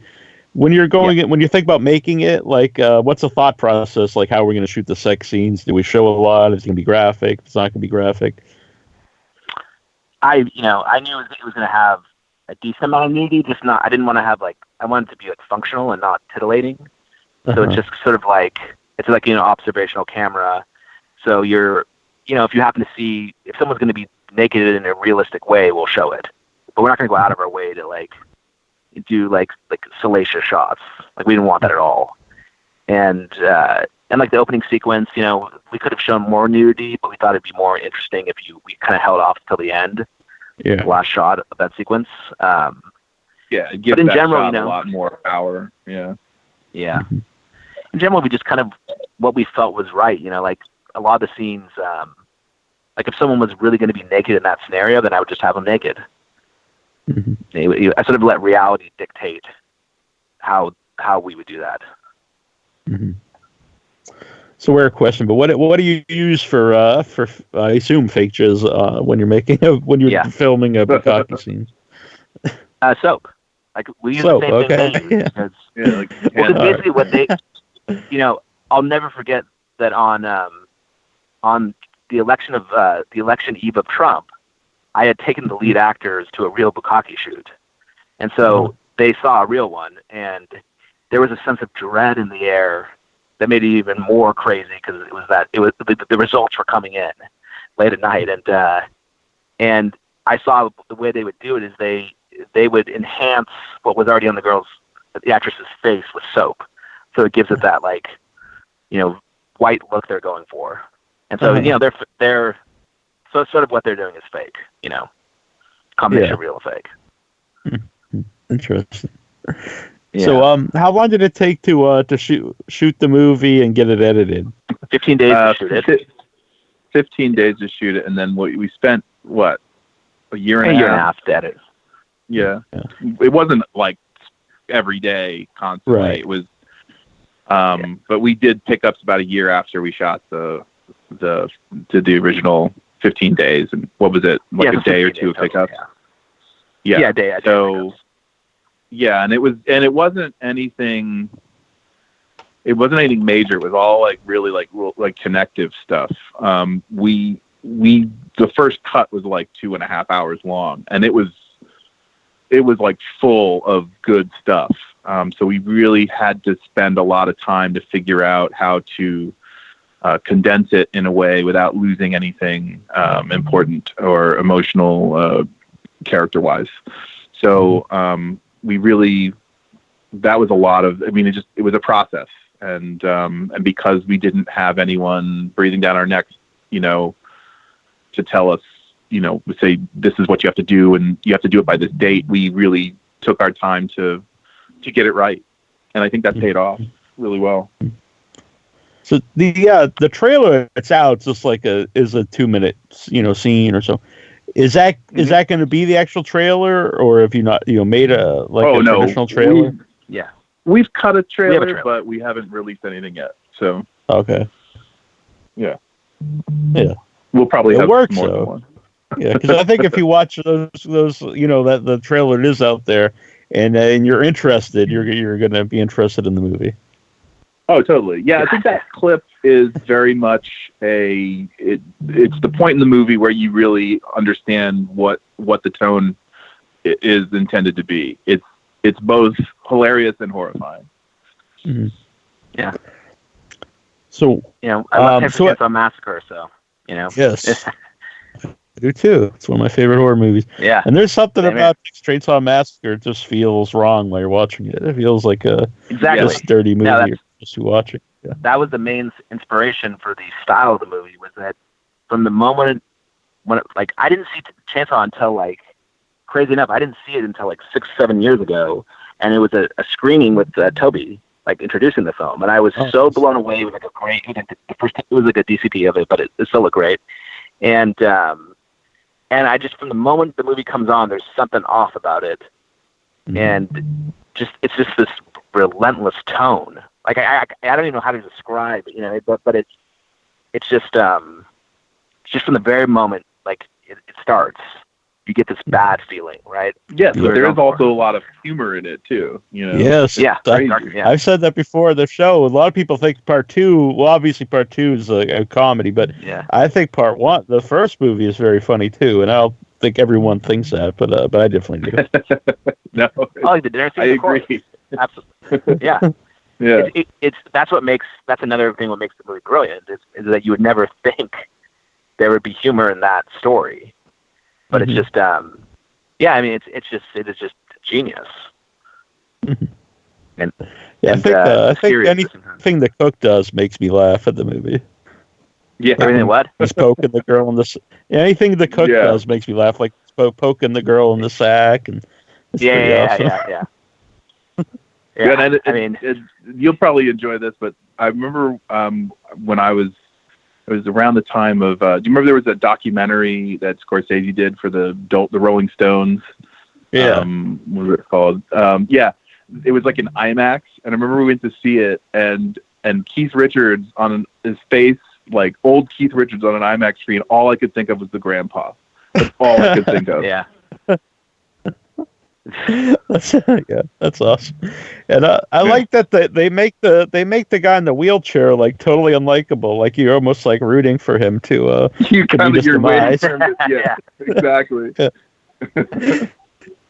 When you're when you think about making it, like, what's the thought process? Like, how are we going to shoot the sex scenes? Do we show a lot? Is it going to be graphic? It's not going to be graphic. I knew it was going to have a decent amount of nudity, just not. I didn't want to have I wanted it to be like functional and not titillating. So it's just sort of like observational camera. So you're, if you happen to see if someone's going to be naked in a realistic way, we'll show it. But we're not going to go out of our way to do salacious shots. Like, we didn't want that at all. And like the opening sequence, we could have shown more nudity, but we thought it'd be more interesting if we kind of held off till the end. Yeah. The last shot of that sequence. Yeah, it gives in that general, shot a lot more power. Yeah. Yeah. In general, we just kind of what we felt was right. Like a lot of the scenes, like if someone was really going to be naked in that scenario, then I would just have them naked. Mm-hmm. I sort of let reality dictate how we would do that. Mm-hmm. So, weird question, but what do you use for I assume fake jizz when you're making when you're filming a bukkake scene? Soap. Like, we use soap, the same thing they use. Because basically what they, I'll never forget that on the election eve of Trump, I had taken the lead actors to a real bukkake shoot, and so they saw a real one, and there was a sense of dread in the air that made it even more crazy because the results were coming in late at night, and I saw the way they would do it is they would enhance what was already on the actress's face with soap, so it gives it that white look they're going for, and so they're so sort of what they're doing is fake, combination of real and fake. Interesting. Yeah. So, how long did it take to shoot the movie and get it edited? 15 days to shoot it. 15 days to shoot it, and then we spent a year and a half to edit. Yeah. It wasn't like every day constantly. Right. It was, but we did pickups about a year after we shot the original 15 days, and what was it, a day or two of pickups? Yeah, a day. So. Yeah, and it wasn't anything. It wasn't anything major. It was all really connective stuff. The first cut was 2.5 hours long, and it was full of good stuff. So we really had to spend a lot of time to figure out how to condense it in a way without losing anything important or emotional character-wise. So. That was a lot of, it was a process. And because we didn't have anyone breathing down our necks, to tell us, say, this is what you have to do and you have to do it by this date, we really took our time to get it right. And I think that paid off really well. So the trailer that's out, it's just is a 2-minute, scene or so. Is that going to be the actual trailer, or have you not made a traditional trailer? We've cut a trailer, but we haven't released anything yet. So okay, yeah, we'll probably have more than one. Yeah, because I think if you watch those that the trailer is out there, and you're interested, you're going to be interested in the movie. Oh, totally. Yeah, I think that clip is very much it's the point in the movie where you really understand what the tone is intended to be. It's both hilarious and horrifying. Mm-hmm. Yeah. So, I love Texas Chainsaw Massacre, so, Yes. I do too. It's one of my favorite horror movies. Yeah. And there's something about Chainsaw Massacre that just feels wrong while you're watching it. It feels like a dirty movie you're supposed to be watching. Yeah. That was the main inspiration for the style of the movie, was that from the moment when I didn't see Chainsaw until crazy enough, I didn't see it until 6-7 years ago, and it was a screening with Toby introducing the film, and I was so blown away with it was a DCP of it, but it still looked great. And I just, from the moment the movie comes on, there's something off about it. And it's just this relentless tone. Like, I don't even know how to describe, but it's just from the very moment, like, it starts, you get this bad feeling, right? Yes, but there is also a lot of humor in it too. Yes, yeah, I've said that before the show. A lot of people think part 2. Well, obviously part 2 is a comedy, but I think part 1, the first movie, is very funny too. And I don't think everyone thinks that, but I definitely do. No, the dinner scene, I agree. Absolutely, yeah. Yeah, that's another thing what makes the movie brilliant is that you would never think there would be humor in that story. But it's just, it is just genius. And I think anything the cook does makes me laugh at the movie. Yeah, everything what? He's poking the girl in the. Anything the cook does makes me laugh, like poking the girl in the sack, and yeah. And you'll probably enjoy this, but I remember when it was around the time of. Do you remember there was a documentary that Scorsese did for the Rolling Stones? Yeah. What was it called? It was like an IMAX, and I remember we went to see it, and Keith Richards on his face, like old Keith Richards on an IMAX screen. All I could think of was the grandpa. That's all I could think of. Yeah. That's awesome. And I like that they make the guy in the wheelchair like totally unlikable. Like you're almost like rooting for him to you're waiting for him. Yeah, exactly.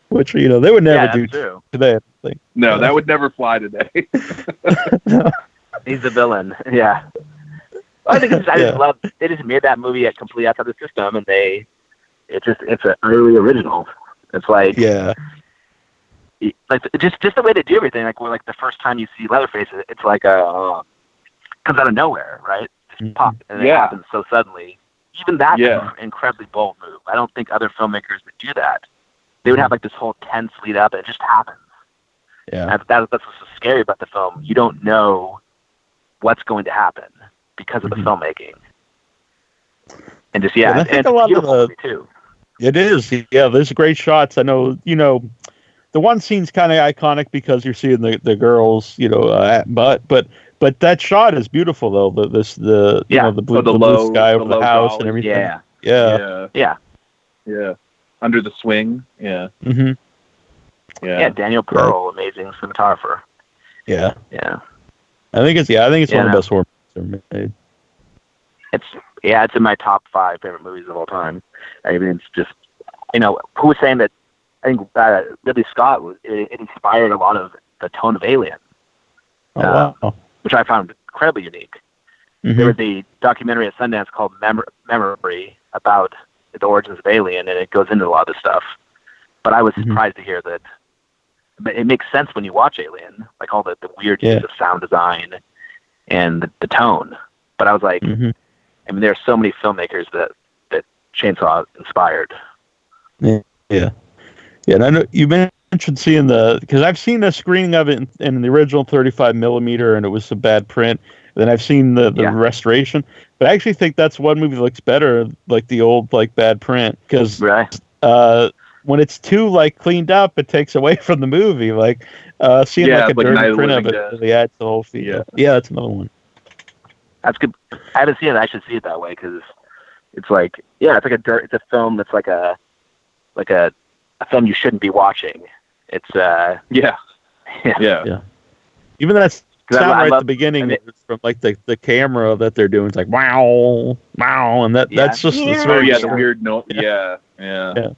Which they would never do today. I think. No, that would never fly today. No. He's the villain. Yeah. I think I just love they just made that movie completely outside the system, and it's an early original. It's like just the way they do everything. Like the first time you see Leatherface, it's like comes out of nowhere, right? Just pop, and it happens so suddenly. Even that's an incredibly bold move. I don't think other filmmakers would do that. They would have like this whole tense lead up, and it just happens. Yeah, and that's what's so scary about the film. You don't know what's going to happen because of the filmmaking. And just and I think and a lot of movie too. It is, there's great shots. I know, the one scene's kind of iconic because you're seeing the girls, but that shot is beautiful though. The blue sky over the house and everything. Yeah. Under the swing. Yeah. Mm-hmm. Yeah. Daniel Pearl, amazing cinematographer. Yeah. Yeah. I think it's one of the best horror movies ever made. It's in my top 5 favorite movies of all time. I mean, it's just, who was saying that? I think Ridley Scott it inspired a lot of the tone of Alien, which I found incredibly unique. Mm-hmm. There was a documentary at Sundance called Memory about the origins of Alien, and it goes into a lot of this stuff. But I was surprised to hear that it makes sense when you watch Alien, like all the weird use of sound design and the tone. But I was like, I mean, there are so many filmmakers that Chainsaw inspired. Yeah. And I know you mentioned seeing because I've seen a screening of it in the original 35 millimeter, and it was a bad print. Then I've seen the restoration, but I actually think that's one movie that looks better, like the old bad print, because when it's too cleaned up, it takes away from the movie. Seeing a dirty print of it really adds the whole feel. Yeah, that's another one. That's good. I haven't seen it. I should see it that way because it's it's a film that's like a film you shouldn't be watching. It's Yeah. Even that sound right at the beginning, it's from the camera that they're doing. It's like wow, and that's just it's very the weird note. Yeah. That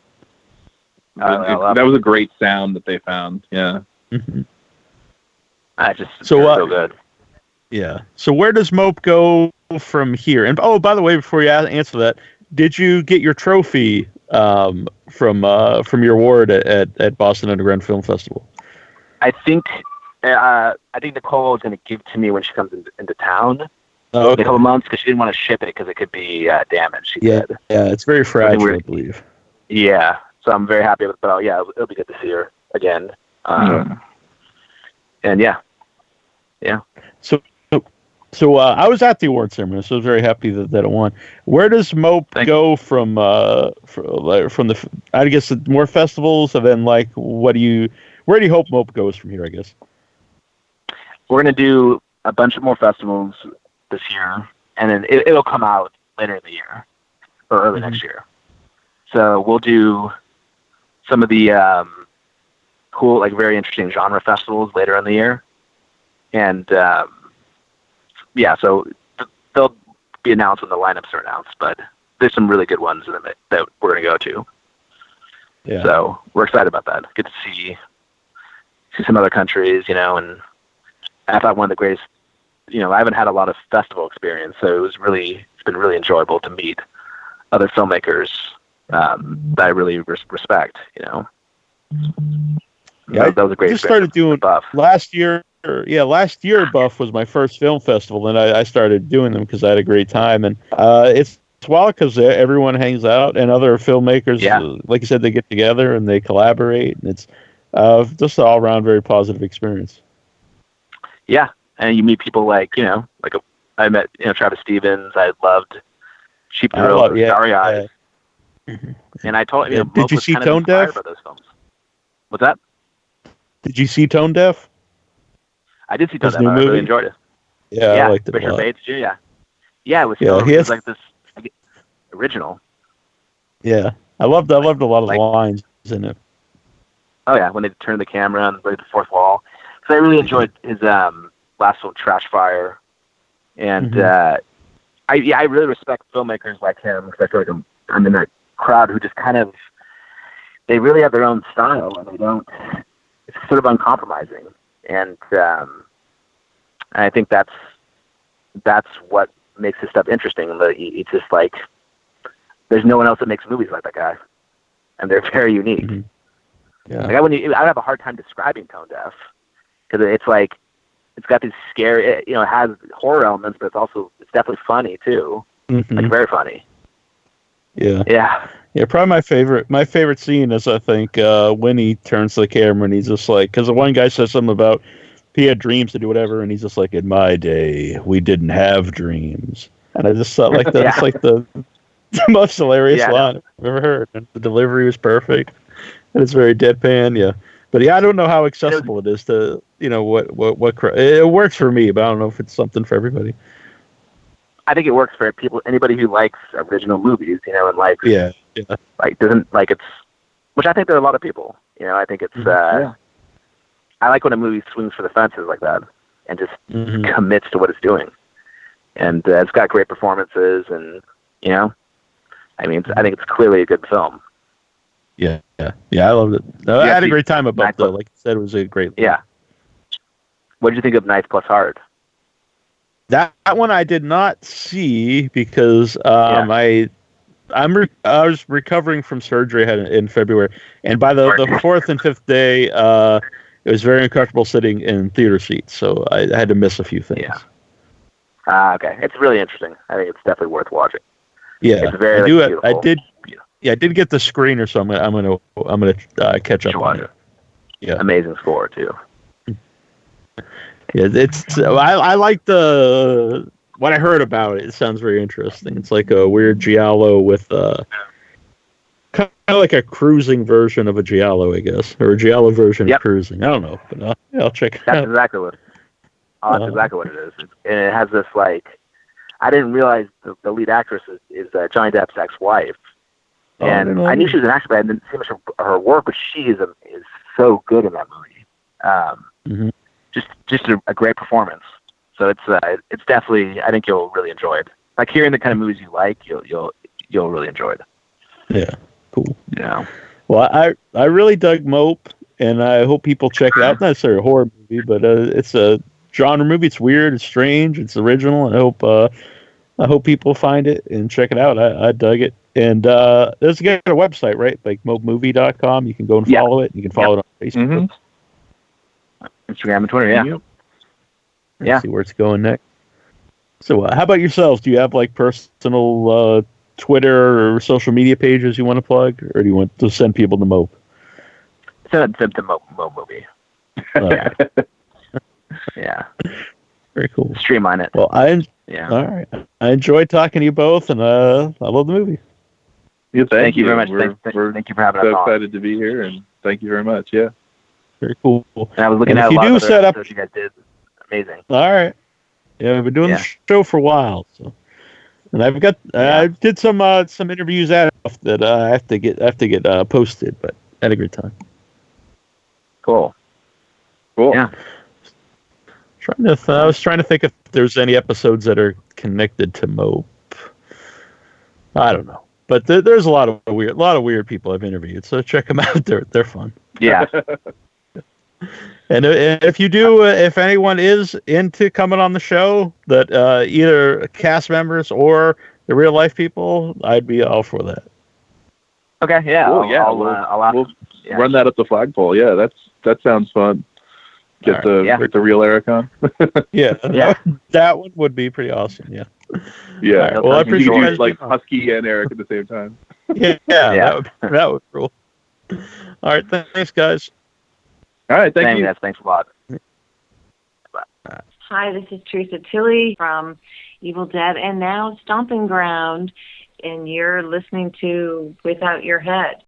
was a great sound that they found. Yeah. Mm-hmm. So good. Yeah. So where does Mope go from here? And by the way, before you answer that, did you get your trophy from your award at Boston Underground Film Festival? I think Nicole is going to give it to me when she comes into town in a couple months because she didn't want to ship it because it could be damaged. She said. Yeah, it's very fragile, I believe. Yeah, so I'm very happy with it. But it'll be good to see her again. And yeah. So I was at the award ceremony, so I was very happy that it won. Where does Mope go from the? I guess more festivals, and then like, where do you hope Mope goes from here? I guess we're gonna do a bunch of more festivals this year, and then it'll come out later in the year or early next year. So we'll do some of the cool, like very interesting genre festivals later in the year, and yeah, so they'll be announced when the lineups are announced, but there's some really good ones that we're going to go to. Yeah. So we're excited about that. Get to see some other countries, and I thought one of the greatest, I haven't had a lot of festival experience, so it's been really enjoyable to meet other filmmakers that I really respect, Yeah, that was a great experience. I just started doing Buff. Last year, Buff was my first film festival, and I started doing them because I had a great time. And it's wild because everyone hangs out, and other filmmakers, like you said, they get together and they collaborate, and it's just an all-around very positive experience. Yeah, and you meet people like I met Travis Stevens. I loved Cheap Thrills, Starry Eyes, and I told did you see Tone Deaf? By those films. What's that? Did you see Tone Deaf? I did see Tone Deaf. I really enjoyed it. Yeah, I liked it Richard a lot. Bates, yeah, it was. It was like this original. Yeah, I loved a lot of the lines in it. Oh yeah, when they turned the camera and break the fourth wall. So I really enjoyed his last film, Trash Fire, and I really respect filmmakers like him because I feel like I'm in that crowd who just kind of they really have their own style and they don't. It's sort of uncompromising, and I think that's what makes this stuff interesting. It's just like there's no one else that makes movies like that guy, and they're very unique. Yeah, like I have a hard time describing Tone Deaf because it's like it's got these scary. It has horror elements, but it's definitely funny too, like very funny. Yeah. Probably my favorite scene is I think when he turns to the camera and he's just like, because the one guy says something about he had dreams to do whatever, and he's just like, in my day we didn't have dreams, and I just thought like that's like the most hilarious line I've ever heard, and the delivery was perfect, and it's very deadpan. Yeah, but I don't know how accessible it is to what it works for me, but I don't know if it's something for everybody. I think it works for anybody who likes original movies, and likes like doesn't like it's, which I think there are a lot of people. I think it's I like when a movie swings for the fences like that and just commits to what it's doing, and it's got great performances, and I think it's clearly a good film. Yeah, I loved it. I had a great time about it. Like I said, it was a great. Yeah. What did you think of Nice Plus Hard? That one I did not see because I was recovering from surgery in February, and by the fourth and fifth day, it was very uncomfortable sitting in theater seats, so I had to miss a few things. Yeah. Okay, it's really interesting. I think it's definitely worth watching. Yeah, it's very beautiful. I did get the screener, so I'm gonna catch up on it. Yeah, amazing score too. Yeah, I like what I heard about it. It sounds very interesting. It's like a weird giallo with kind of like a cruising version of a giallo, I guess, or a giallo version of cruising. I don't know, but I'll check it out. That's exactly what it is. And it has this like, I didn't realize the lead actress is Johnny Depp's ex-wife, and I knew she was an actress, but I didn't see much of her work. But she is so good in that movie. Just a great performance. So it's definitely, I think you'll really enjoy it. Like hearing the kind of movies you like, you'll really enjoy it. Yeah, cool. Yeah. Well, I really dug Mope, and I hope people check it out. It's not necessarily a horror movie, but it's a genre movie. It's weird, it's strange, it's original. I hope people find it and check it out. I dug it. And there's a website, right? Like mopemovie.com. You can go and follow it. You can follow it on Facebook. Instagram and Twitter, yeah. See where it's going next. So, how about yourselves? Do you have like personal Twitter or social media pages you want to plug, or do you want to send people to Mope? Send them to Mope Movie. Right. Yeah. Very cool. streamline it. Well, Yeah. all right. I enjoyed talking to you both, and I love the movie. Yeah, Thank you very much. We're Thank you for having so us on. excited to be here, and thank you very much. Yeah. Very cool. And I was looking And at if a you lot do of other set up, episodes you guys did. Amazing. all right. Yeah, we've been doing the show for a while, so. And I've got I did some interviews out that I have to get posted, but I had a good time. Cool. Yeah. I was trying to think if there's any episodes that are connected to Mope. I don't know, but there's a lot of weird people I've interviewed, so check them out. They're fun. Yeah. And if you do, if anyone is into coming on the show, that either cast members or the real life people, I'd be all for that. Okay. Yeah. Cool, I'll run that up the flagpole. Yeah, that sounds fun. Get the real Eric on. Yeah. That one would be pretty awesome. Yeah. Yeah. Right, well, I appreciate you you use like Husky and Eric at the same time. Yeah. That would be cool. All right. Thanks, guys. All right. Thank you. Thanks a lot. Hi, this is Teresa Tilley from Evil Dead and now Stomping Ground, and you're listening to Without Your Head.